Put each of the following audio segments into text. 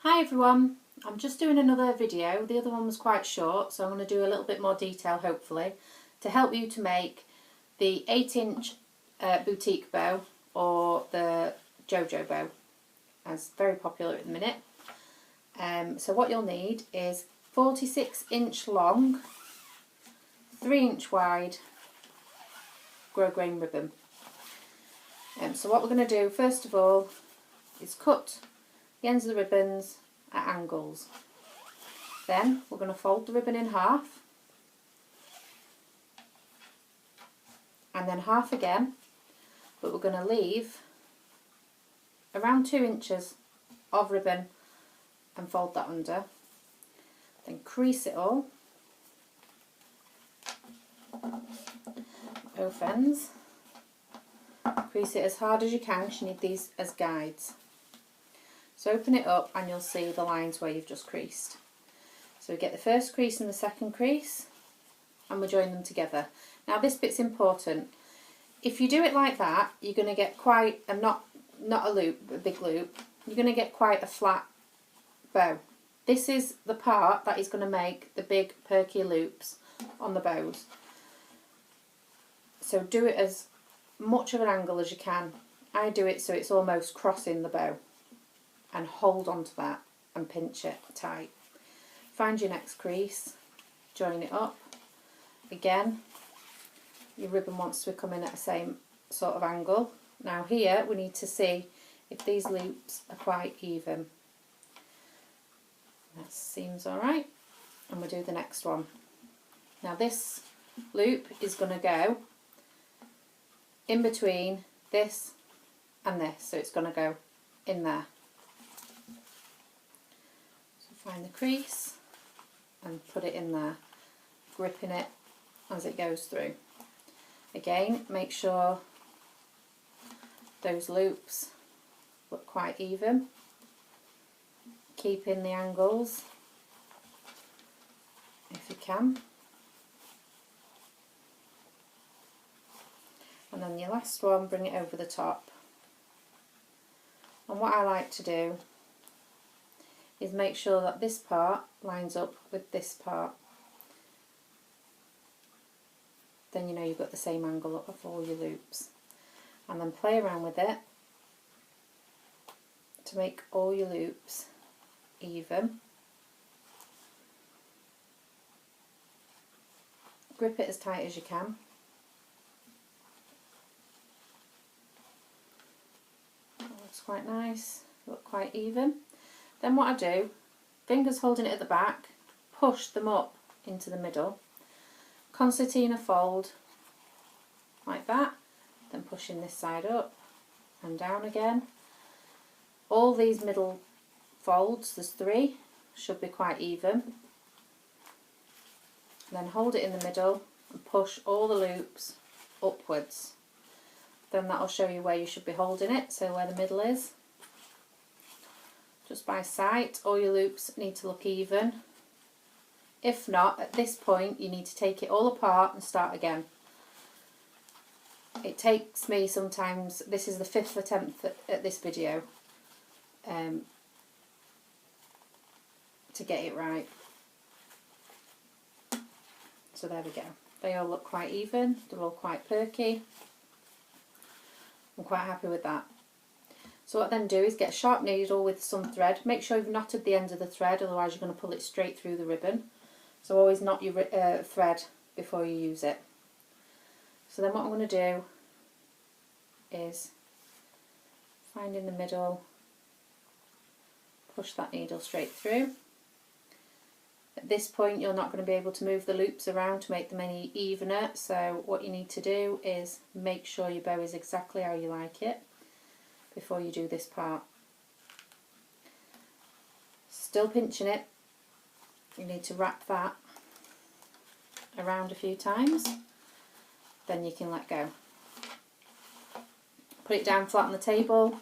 Hi everyone, I'm just doing another video. The other one was quite short, so I'm going to do a little bit more detail hopefully to help you to make the 8-inch boutique bow or the JoJo bow, as very popular at the minute. So what you'll need is 46-inch long, 3-inch wide grosgrain ribbon. So what we're going to do first of all is cut the ends of the ribbons at angles. Then we're going to fold the ribbon in half and then half again, but we're going to leave around 2 inches of ribbon and fold that under. Then crease it all, both ends. Crease it as hard as you can because you need these as guides. So open it up and you'll see the lines where you've just creased. So we get the first crease and the second crease and we join them together. Now this bit's important. If you do it like that, you're going to get quite a, not a loop, a big loop, you're going to get quite a flat bow. This is the part that is going to make the big perky loops on the bows. So do it as much of an angle as you can. I do it so it's almost crossing the bow. And hold on to that and pinch it tight. Find your next crease, join it up. Again, your ribbon wants to come in at the same sort of angle. Now here we need to see if these loops are quite even. That seems alright. And we'll do the next one. Now this loop is going to go in between this and this, so it's going to go in there. Find the crease and put it in there, gripping it as it goes through. Again, make sure those loops look quite even, keeping the angles if you can. And then your last one, bring it over the top. And what I like to do is make sure that this part lines up with this part. Then you know you've got the same angle of all your loops. And then play around with it to make all your loops even. Grip it as tight as you can. That looks quite nice, look quite even. Then what I do, fingers holding it at the back, push them up into the middle, concertina fold like that, then pushing this side up and down again. All these middle folds, there's 3, should be quite even. Then hold it in the middle and push all the loops upwards. Then that'll show you where you should be holding it, so where the middle is. Just by sight, all your loops need to look even. If not, at this point you need to take it all apart and start again. It takes me sometimes, this is the 5th attempt at this video, to get it right. So there we go. They all look quite even, they're all quite perky. I'm quite happy with that. So what I then do is get a sharp needle with some thread. Make sure you've knotted the end of the thread, otherwise you're going to pull it straight through the ribbon. So always knot your thread before you use it. So then what I'm going to do is find in the middle, push that needle straight through. At this point you're not going to be able to move the loops around to make them any evener, so what you need to do is make sure your bow is exactly how you like it before you do this part. Still pinching it, you need to wrap that around a few times, then you can let go. Put it down flat on the table,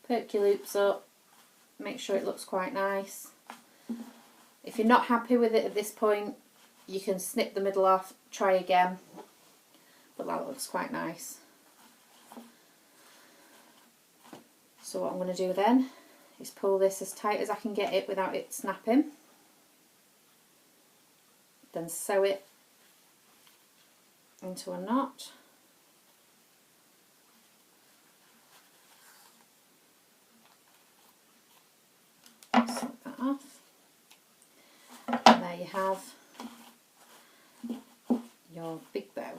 perk your loops up, make sure it looks quite nice. If you're not happy with it at this point, you can snip the middle off, try again, but that looks quite nice. So what I'm going to do then is pull this as tight as I can get it without it snapping. Then sew it into a knot. Snip that off. And there you have your big bow.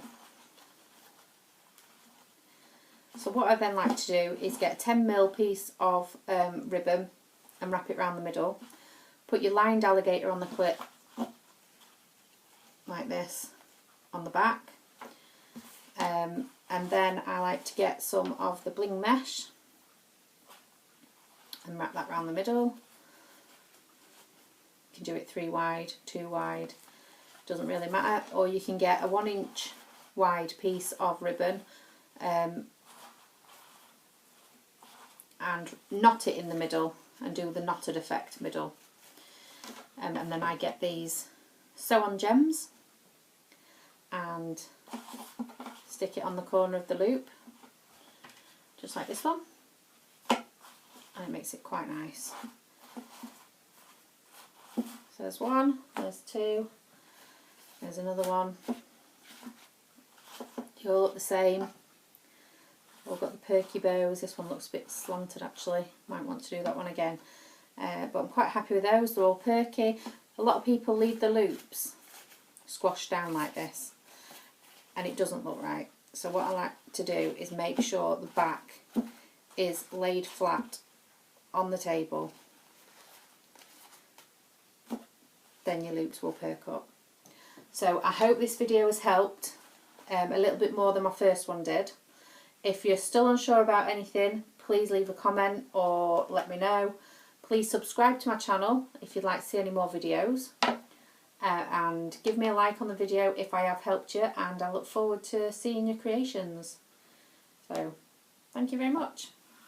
So what I then like to do is get a 10mm piece of ribbon and wrap it around the middle. Put your lined alligator on the clip like this on the back. And then I like to get some of the bling mesh and wrap that around the middle. You can do it 3 wide, 2 wide, doesn't really matter. Or you can get a 1-inch wide piece of ribbon and knot it in the middle and do the knotted effect middle. And then I get these sew-on gems and stick it on the corner of the loop, just like this one, and it makes it quite nice. So there's one, there's two, there's another one. They all look the same. All got the perky bows. This one looks a bit slanted actually. Might want to do that one again. But I'm quite happy with those. They're all perky. A lot of people leave the loops squashed down like this, and it doesn't look right. So what I like to do is make sure the back is laid flat on the table. Then your loops will perk up. So I hope this video has helped a little bit more than my first one did. If you're still unsure about anything, please leave a comment or let me know. Please subscribe to my channel if you'd like to see any more videos. And give me a like on the video if I have helped you, and I look forward to seeing your creations. So, thank you very much.